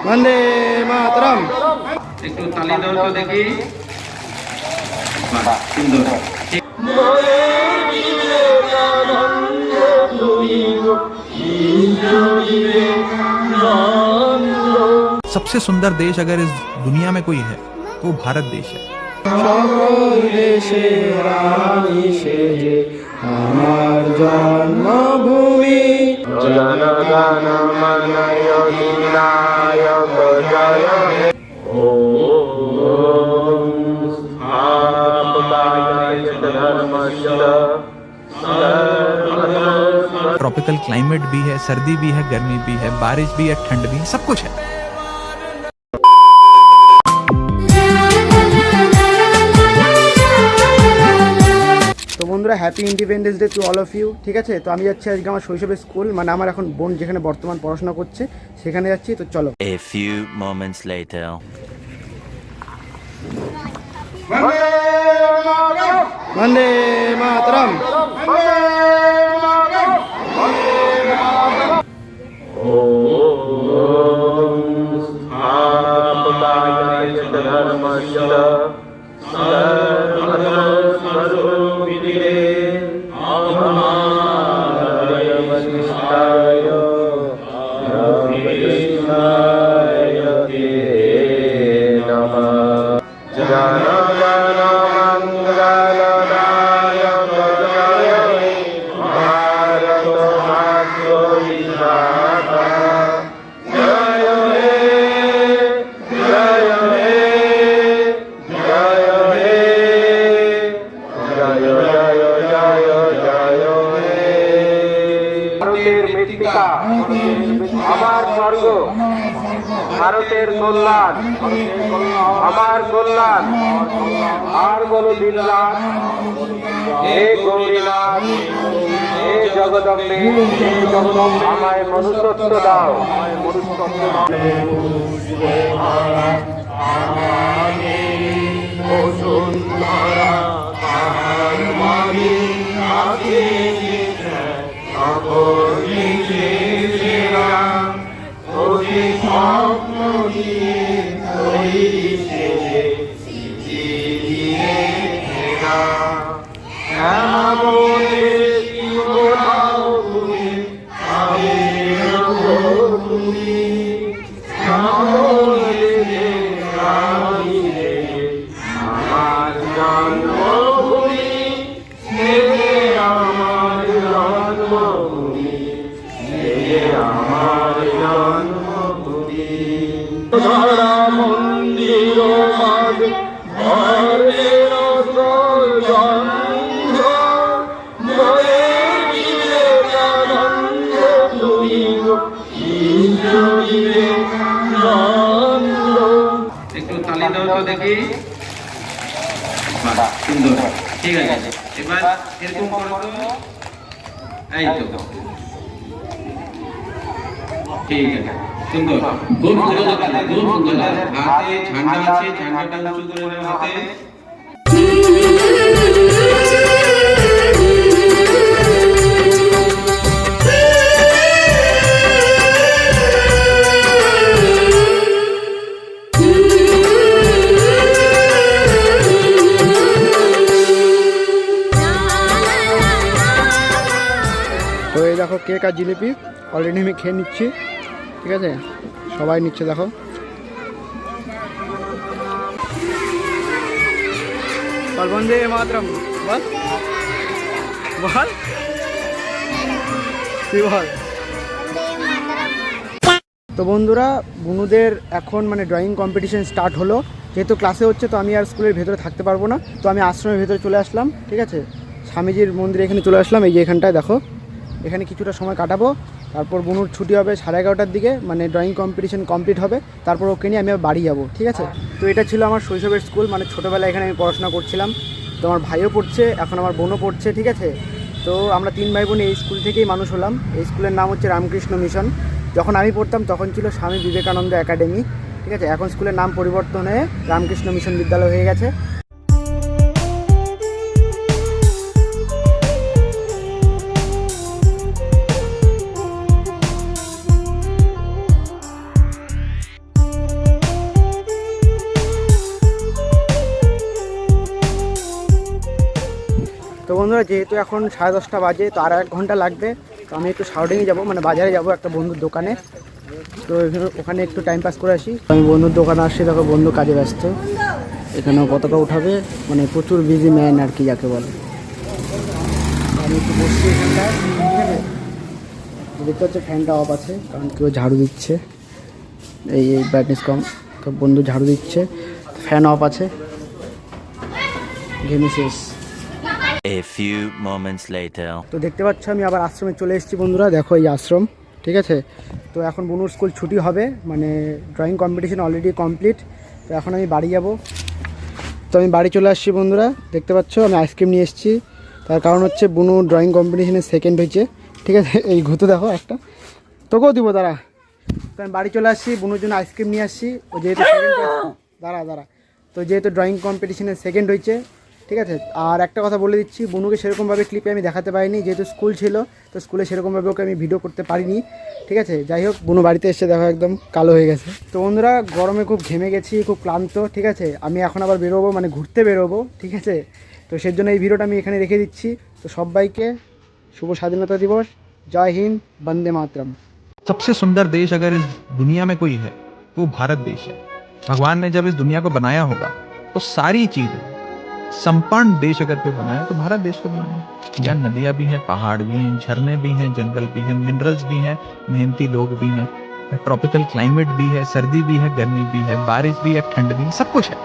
वंदे मातरम। একটু তালি দাও তো দেখি। বাহ, সুন্দর। सबसे सुंदर देश अगर इस दुनिया में कोई है तो वो भारत देश है। সকল দেশে রানী সেজে আমার জন্মভূমি। জনগণ মন অধিনায়ক জয় হে। ওম স্থাপকায় চ ধর্মস্য ट्रॉपिकल क्लाइमेट भी है, सर्दी भी है, गर्मी भी है, बारिश भी है, ठंड भी है, सब कुछ है। তো বন্ধুরা, happy independence day to all of you. ঠিক আছে, তো আমি যাচ্ছি আজকে আমার শৈশবের স্কুল, মানে আমার এখন বোন যেখানে বর্তমান পড়াশোনা করছে সেখানে যাচ্ছি। তো চলো। A few moments later. Vande Mataram. স্থাপকায় চ ধর্মস্য সর্বস্বরূপিণে অহংকারায় বশিষ্ঠায় কৃষ্ণায় তে নমঃ। জনগণ মঙ্গলদায়ক জয় হে ভারত ভাগ্য বিধাতা জয় হে জয় হে জয় হে জয় জয় জয় জয় হে। ভারতের মৃত্তিকা আমার স্বর্গ, ভারতের কল্যাণ আমার কল্যাণ। আর বলো দিনরাত হে গৌরীনাথ, হে জগদম্বে, আমায় মনুষ্যত্ব দাও। আমার জন্মভূমি আমার জন্মভূমি আমার জন্মভূমি। ধরা মন্দির মাঝে ঘরের গন্ধ মরে বিবেকানন্দ তুমি বিবেকানন্দ। একটু তালি দাও তো দেখি। বাহ, সুন্দর। ঠিক আছে, এবার এরকম করো তো। এই তো, ঠিক আছে, সুন্দর, খুব সুন্দর লাগছে, খুব সুন্দর লাগছে। হাতে ঝান্ডা আছে, ঝান্ডাটা উঁচু করে নাও হাতে। তো এই দেখো কেক আর জিলিপি অলরেডি আমি খেয়ে নিচ্ছি। ঠিক আছে, সবাই নিচ্ছে দেখো। বল বন্দে মাতরম, বল বল তুই বল। তো বন্ধুরা, বুনুদের এখন মানে ড্রয়িং কম্পিটিশন স্টার্ট হলো। যেহেতু ক্লাসে হচ্ছে তো আমি আর স্কুলের ভেতরে থাকতে পারবো না, তো আমি আশ্রমের ভেতরে চলে আসলাম। ঠিক আছে, স্বামীজির মন্দিরে এখানে চলে আসলাম। এই যে এখানটায় দেখো, এখানে কিছুটা সময় কাটাবো। তারপর বুনুর ছুটি হবে 11:30টার দিকে, মানে ড্রয়িং কম্পিটিশন কমপ্লিট হবে। তারপর ওকে নিয়ে আমি বাড়ি যাব। ঠিক আছে, তো এটা ছিল আমার শৈশবের স্কুল, মানে ছোটোবেলায় এখানে আমি পড়াশোনা করছিলাম। তো আমার ভাইও পড়ছে, এখন আমার বোনও পড়ছে। ঠিক আছে, তো আমরা 3 ভাই বোন এই স্কুল থেকেই মানুষ হলাম। এই স্কুলের নাম হচ্ছে রামকৃষ্ণ মিশন। যখন আমি পড়তাম তখন ছিল স্বামী বিবেকানন্দ একাডেমি। ঠিক আছে, এখন স্কুলের নাম পরিবর্তন হয়ে রামকৃষ্ণ মিশন বিদ্যালয় হয়ে গেছে। বন্ধুরা যেহেতু এখন 10:30 বাজে, তো আর 1 ঘন্টা লাগবে। তো আমি একটু শাউডিংয়ে যাব, মানে বাজারে যাব একটা বন্ধুর দোকানে। তো ওখানে একটু টাইম পাস করে আসি। আমি বন্ধুর দোকানে আসছি, দেখো বন্ধু কাজে ব্যস্ত। এখানেও পতাকা উঠাবে, মানে প্রচুর বিজি ম্যান আর কি যাকে বলে। আমি একটু বসছি এখানটায়, ঠিক আছে। দেখতে হচ্ছে ফ্যানটা অফ আছে, কারণ কেউ ঝাড়ু দিচ্ছে। এই ব্রাইটনেস কম, তো বন্ধু ঝাড়ু দিচ্ছে, ফ্যান অফ আছে, ঘেমে শেষ। A few moments later. তো দেখতে পাচ্ছ আমি আবার আশ্রমে চলে এসেছি বন্ধুরা, দেখো এই আশ্রম, ঠিক আছে। তো এখন বনুর স্কুল ছুটি হবে, মানে ড্রয়িং কম্পিটিশন অলরেডি কমপ্লিট। তো এখন আমি বাড়ি যাব। তো আমি বাড়ি চলে আসছি বন্ধুরা, দেখতে পাচ্ছ আমি আইসক্রিম নিয়ে এসেছি। তার কারণ হচ্ছে বুনু ড্রয়িং কম্পিটিশনে সেকেন্ড হয়েছে, ঠিক আছে। এই ঘুতো দেখো একটা, তোকেও দিব দাঁড়া। তো আমি বাড়ি চলে আসছি, বুনুর জন্য আইসক্রিম নিয়ে আসছি। ও যেহেতু দাঁড়া তো যেহেতু ড্রয়িং কম্পিটিশনে সেকেন্ড হয়েছে, ঠিক আছে। আর একটা কথা বলে দিচ্ছি, বুনুকে সেরকমভাবে ক্লিপে আমি দেখাতে পারিনি, যেহেতু স্কুল ছিল। তো স্কুলে সেরকমভাবে ওকে আমি ভিডিও করতে পারিনি, ঠিক আছে। যাই হোক, বুনু বাড়িতে এসে দেখো একদম কালো হয়ে গেছে। তো বন্ধুরা গরমে খুব ঘেমে গেছি, খুব ক্লান্ত, ঠিক আছে। আমি এখন আবার বেরোবো, মানে ঘুরতে বেরোবো, ঠিক আছে। তো সেই জন্য এই ভিডিওটা আমি এখানে রেখে দিচ্ছি। তো সবাইকে শুভ স্বাধীনতা দিবস, জয় হিন্দ, বন্দে মাতরম। सबसे सुंदर देश अगर इस दुनिया में कोई है तो वो भारत देश है। भगवान ने जब इस दुनिया को बनाया होगा तो सारी चीजें संपन्न देश अगर कोई बनाया तो भारत देश को बनाया। यहाँ नदियां भी हैं, पहाड़ भी हैं, झरने भी हैं, जंगल भी हैं, मिनरल्स भी हैं, मेहनती लोग भी हैं, ट्रॉपिकल क्लाइमेट भी है, सर्दी भी है, गर्मी भी है, बारिश भी है, ठंड भी है, सब कुछ है।